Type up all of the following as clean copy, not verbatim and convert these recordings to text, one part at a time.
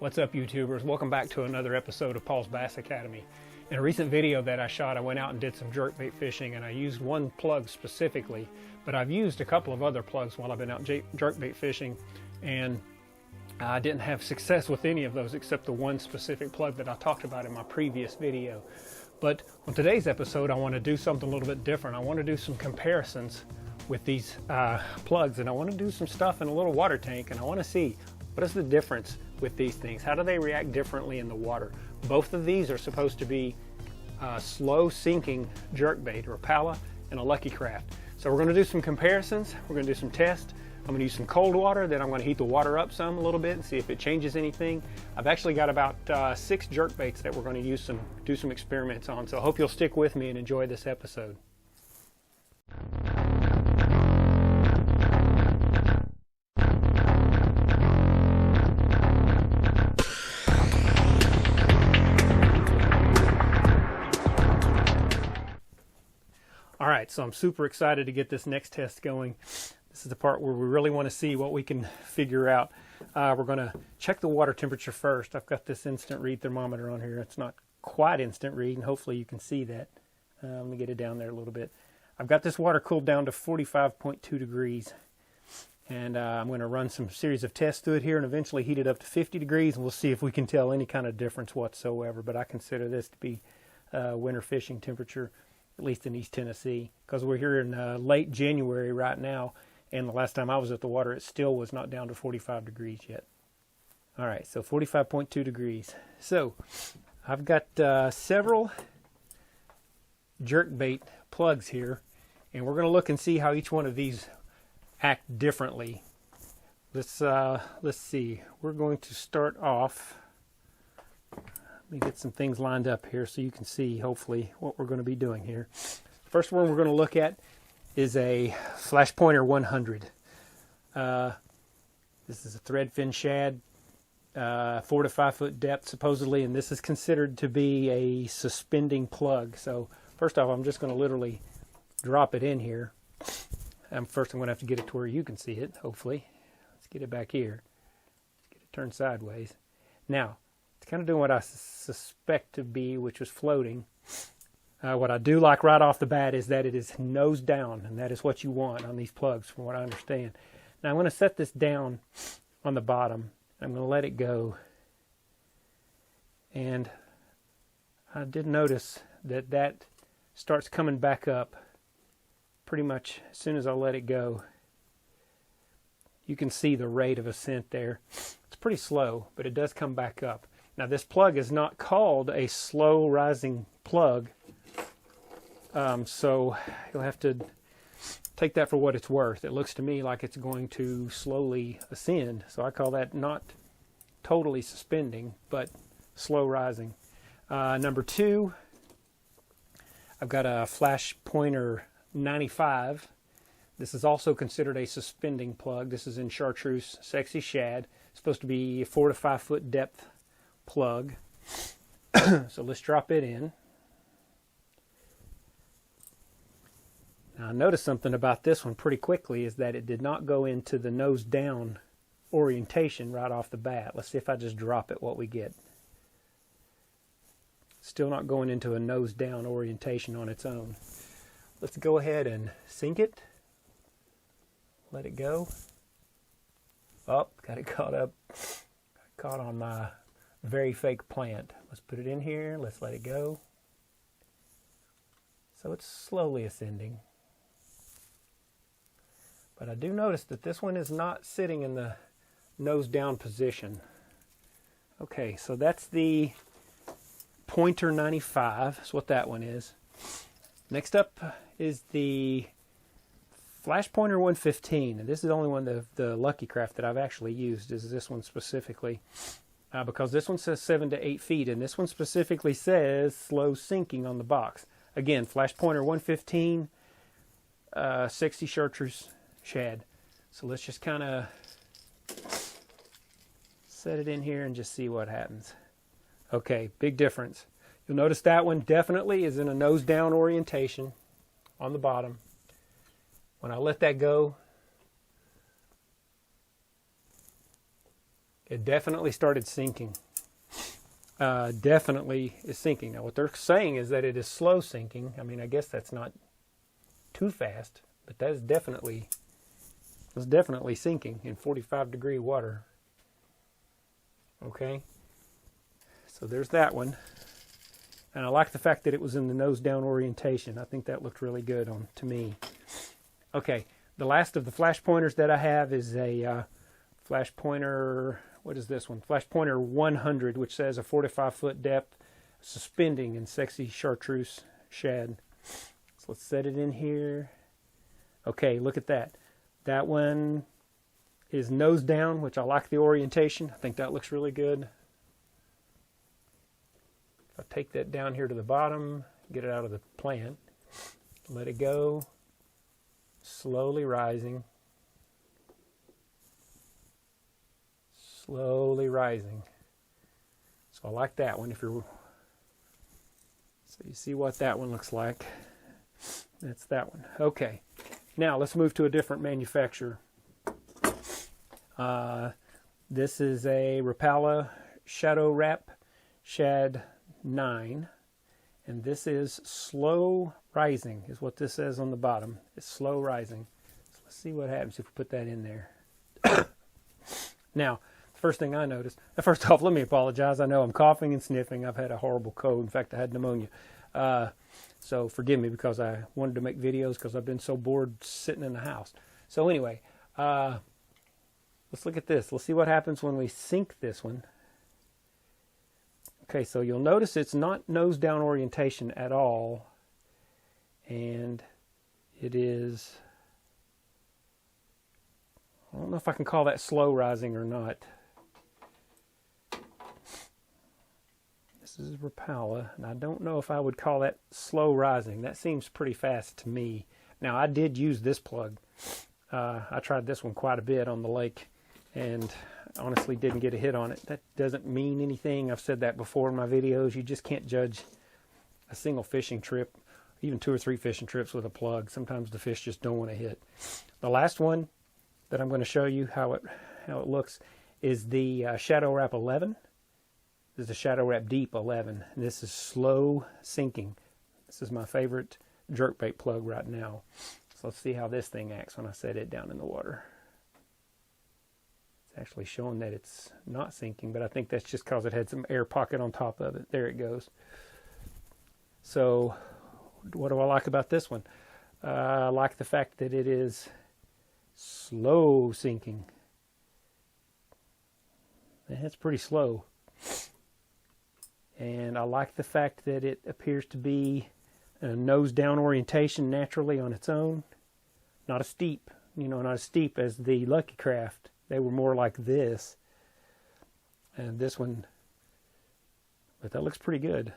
What's up, YouTubers? Welcome back to another episode of Paul's Bass Academy. In a recent video that I shot, I went out and did some jerkbait fishing, and I used one plug specifically, but I've used a couple of other plugs while I've been out jerkbait fishing, and I didn't have success with any of those except the one specific plug that I talked about in my previous video. But on today's episode, I want to do something a little bit different. I want to do some comparisons with these plugs, and I want to do some stuff in a little water tank, and I want to see what is the difference with these things. How do they react differently in the water? Both of these are supposed to be slow sinking jerkbait, or Pala and a Lucky Craft. So we're going to do some comparisons. We're going to do some tests. I'm going to use some cold water, then I'm going to heat the water up some a little bit and see if it changes anything. I've actually got about 6 jerkbaits that we're going to do some experiments on. So I hope you'll stick with me and enjoy this episode. All right, so I'm super excited to get this next test going. This is the part where we really want to see what we can figure out. We're going to check the water temperature first. I've got this instant read thermometer on here. It's not quite instant read, and hopefully you can see that. Let me get it down there a little bit. I've got this water cooled down to 45.2 degrees, and I'm going to run some series of tests through it here and eventually heat it up to 50 degrees, and we'll see if we can tell any kind of difference whatsoever. But I consider this to be winter fishing temperature, at least in East Tennessee, because we're here in late January right now, and the last time I was at the water, it still was not down to 45 degrees yet. All right, so 45.2 degrees. So I've got several jerkbait plugs here, and we're going to look and see how each one of these act differently. Let's see. We're going to start off. Let me get some things lined up here so you can see, hopefully, what we're going to be doing here. First one we're going to look at is a Flash Pointer 100. This is a threadfin shad, 4 to 5 foot depth supposedly, and this is considered to be a suspending plug. So first off, I'm just going to literally drop it in here. First I'm going to have to get it to where you can see it, hopefully. Let's get it back here. Get it turned sideways. Now, it's kind of doing what I suspect to be, which was floating. What I do like right off the bat is that it is nose down, and that is what you want on these plugs from what I understand. Now I'm going to set this down on the bottom. I'm going to let it go. And I did notice that that starts coming back up pretty much as soon as I let it go. You can see the rate of ascent there. It's pretty slow, but it does come back up. Now this plug is not called a slow rising plug, so you'll have to take that for what it's worth. It looks to me like it's going to slowly ascend, so I call that not totally suspending, but slow rising. Number 2, I've got a Flash Pointer 95. This is also considered a suspending plug. This is in Chartreuse Sexy Shad. It's supposed to be a 4 to 5 foot depth plug. So let's drop it in. Now I noticed something about this one pretty quickly, is that it did not go into the nose down orientation right off the bat. Let's see if I just drop it, what we get. Still not going into a nose down orientation on its own. Let's go ahead and sink it. Let it go. Oh, got it caught up. Caught on my very fake plant. Let's put it in here. Let's let it go. So it's slowly ascending. But I do notice that this one is not sitting in the nose down position. Okay, so that's the Pointer 95. That's what that one is. Next up is the Flash Pointer 115. And this is the only one, the Lucky Craft, that I've actually used, is this one specifically. Because this one says 7 to 8 feet, and this one specifically says slow sinking on the box. Again, Flash Pointer 115, 60 Chartreuse Shad. So let's just kind of set it in here and just see what happens. Okay, big difference. You'll notice that one definitely is in a nose down orientation on the bottom. When I let that go, it definitely started sinking. Definitely is sinking. Now what they're saying is that it is slow sinking. I mean, I guess that's not too fast, but that is definitely sinking in 45-degree water. Okay, so there's that one. And I like the fact that it was in the nose down orientation. I think that looked really good to me. Okay, the last of the flash pointers that I have is a flash pointer. What is this one? Flash pointer 100, which says a 45-foot depth, suspending in sexy Chartreuse shad. So let's set it in here. Okay, look at that. That one is nose down, which I like the orientation. I think that looks really good. If I take that down here to the bottom, get it out of the plant, let it go, slowly rising. Slowly rising. So I like that one. So you see what that one looks like. That's that one. Okay. Now let's move to a different manufacturer. This is a Rapala Shadow Wrap Shad 9. And this is slow rising, is what this says on the bottom. It's slow rising. So let's see what happens if we put that in there. Now, first thing I noticed, first off, let me apologize. I know I'm coughing and sniffing. I've had a horrible cold. In fact, I had pneumonia. So forgive me because I wanted to make videos because I've been so bored sitting in the house. So anyway, let's look at this. Let's see what happens when we sink this one. Okay, so you'll notice it's not nose down orientation at all. And it is, I don't know if I can call that slow rising or not. This is Rapala, and I don't know if I would call that slow rising. That seems pretty fast to me. Now, I did use this plug. I tried this one quite a bit on the lake, and honestly didn't get a hit on it. That doesn't mean anything. I've said that before in my videos. You just can't judge a single fishing trip, even 2 or 3 fishing trips with a plug. Sometimes the fish just don't want to hit. The last one that I'm going to show you how it looks is the Shadow Wrap 11. This is the Shadow Wrap Deep 11. And this is slow sinking. This is my favorite jerkbait plug right now. So let's see how this thing acts when I set it down in the water. It's actually showing that it's not sinking, but I think that's just because it had some air pocket on top of it. There it goes. So what do I like about this one? I like the fact that it is slow sinking. It's pretty slow. And I like the fact that it appears to be a nose down orientation naturally on its own. Not a steep, not as steep as the Lucky Craft. They were more like this. And this one, but that looks pretty good.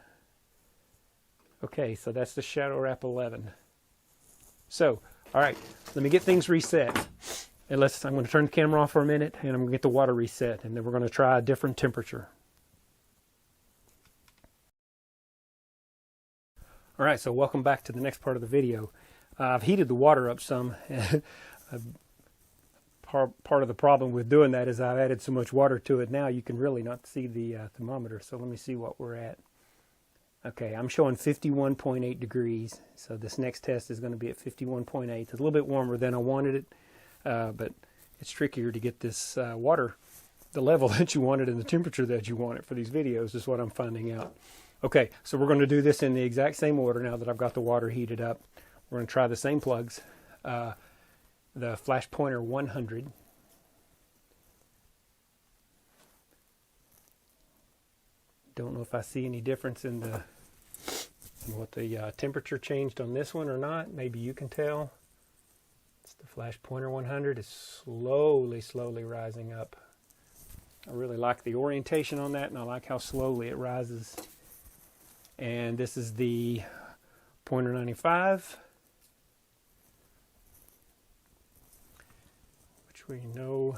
Okay, so that's the Shadow Wrap 11. So, all right, let me get things reset. And I'm going to turn the camera off for a minute, and I'm going to get the water reset, and then we're going to try a different temperature. All right, so welcome back to the next part of the video. I've heated the water up some. Part of the problem with doing that is I've added so much water to it now you can really not see the thermometer. So let me see what we're at. Okay, I'm showing 51.8 degrees. So this next test is going to be at 51.8. It's a little bit warmer than I wanted it, but it's trickier to get this water, the level that you wanted and the temperature that you want it for these videos is what I'm finding out. Okay, so we're going to do this in the exact same order now that I've got the water heated up. We're going to try the same plugs. The Flash Pointer 100. Don't know if I see any difference in what the temperature changed on this one or not. Maybe you can tell. It's the Flash Pointer 100. It's slowly rising up. I really like the orientation on that, and I like how slowly it rises. And this is the Pointer 95, which we know,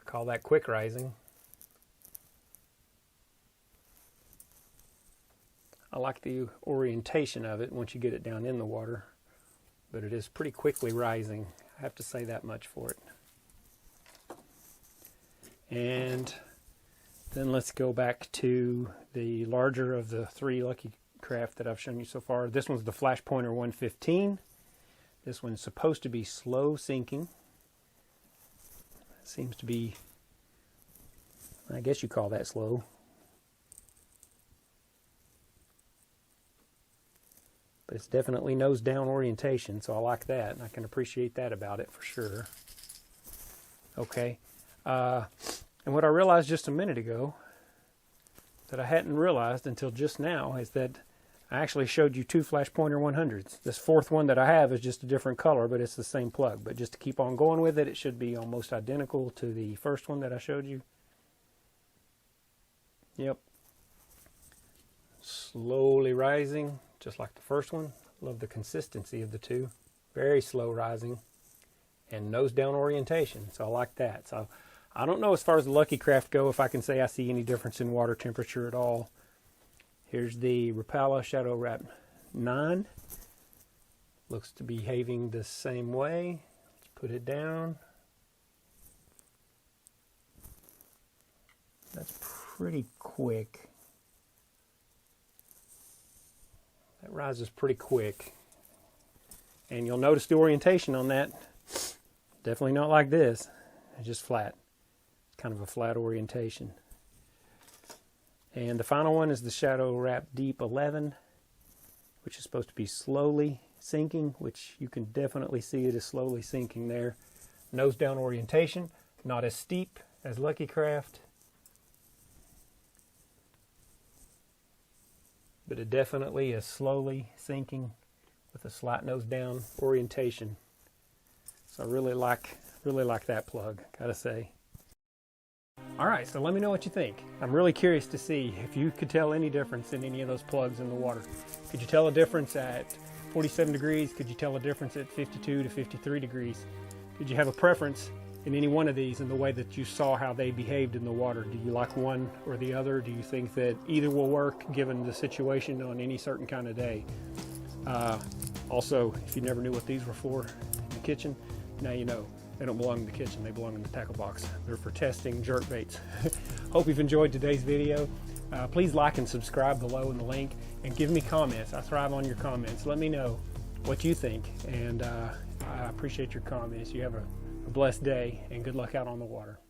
I call that quick rising. I like the orientation of it once you get it down in the water, but it is pretty quickly rising. I have to say that much for it. And then let's go back to the larger of the 3 Lucky Craft that I've shown you so far. This one's the Flash Pointer 115. This one's supposed to be slow sinking. Seems to be, I guess you call that slow. But it's definitely nose down orientation, so I like that, and I can appreciate that about it for sure. Okay, and what I realized just a minute ago that I hadn't realized until just now is that I actually showed you 2 Flash Pointer 100s. This 4th one that I have is just a different color, but it's the same plug. But just to keep on going with it, it should be almost identical to the first one that I showed you. Yep. Slowly rising, just like the first one. Love the consistency of the 2. Very slow rising and nose down orientation, so I like that. So I don't know, as far as the Lucky Craft go, if I can say I see any difference in water temperature at all. Here's the Rapala Shadow Wrap 9. Looks to be behaving the same way. Let's put it down. That's pretty quick. That rises pretty quick. And you'll notice the orientation on that. Definitely not like this. It's just flat. It's kind of a flat orientation. And the final one is the Shadow Wrap Deep 11, which is supposed to be slowly sinking, which you can definitely see it is slowly sinking there. Nose down orientation, not as steep as Lucky Craft, but it definitely is slowly sinking with a slight nose down orientation. So I really like that plug, gotta say. Alright, so let me know what you think. I'm really curious to see if you could tell any difference in any of those plugs in the water. Could you tell a difference at 47 degrees? Could you tell a difference at 52 to 53 degrees? Did you have a preference in any one of these in the way that you saw how they behaved in the water? Do you like one or the other? Do you think that either will work given the situation on any certain kind of day? Also, if you never knew what these were for in the kitchen, now you know. They don't belong in the kitchen, they belong in the tackle box. They're for testing jerk baits. Hope you've enjoyed today's video. Please like and subscribe below in the link, and give me comments. I thrive on your comments. Let me know what you think, and I appreciate your comments. You have a blessed day, and good luck out on the water.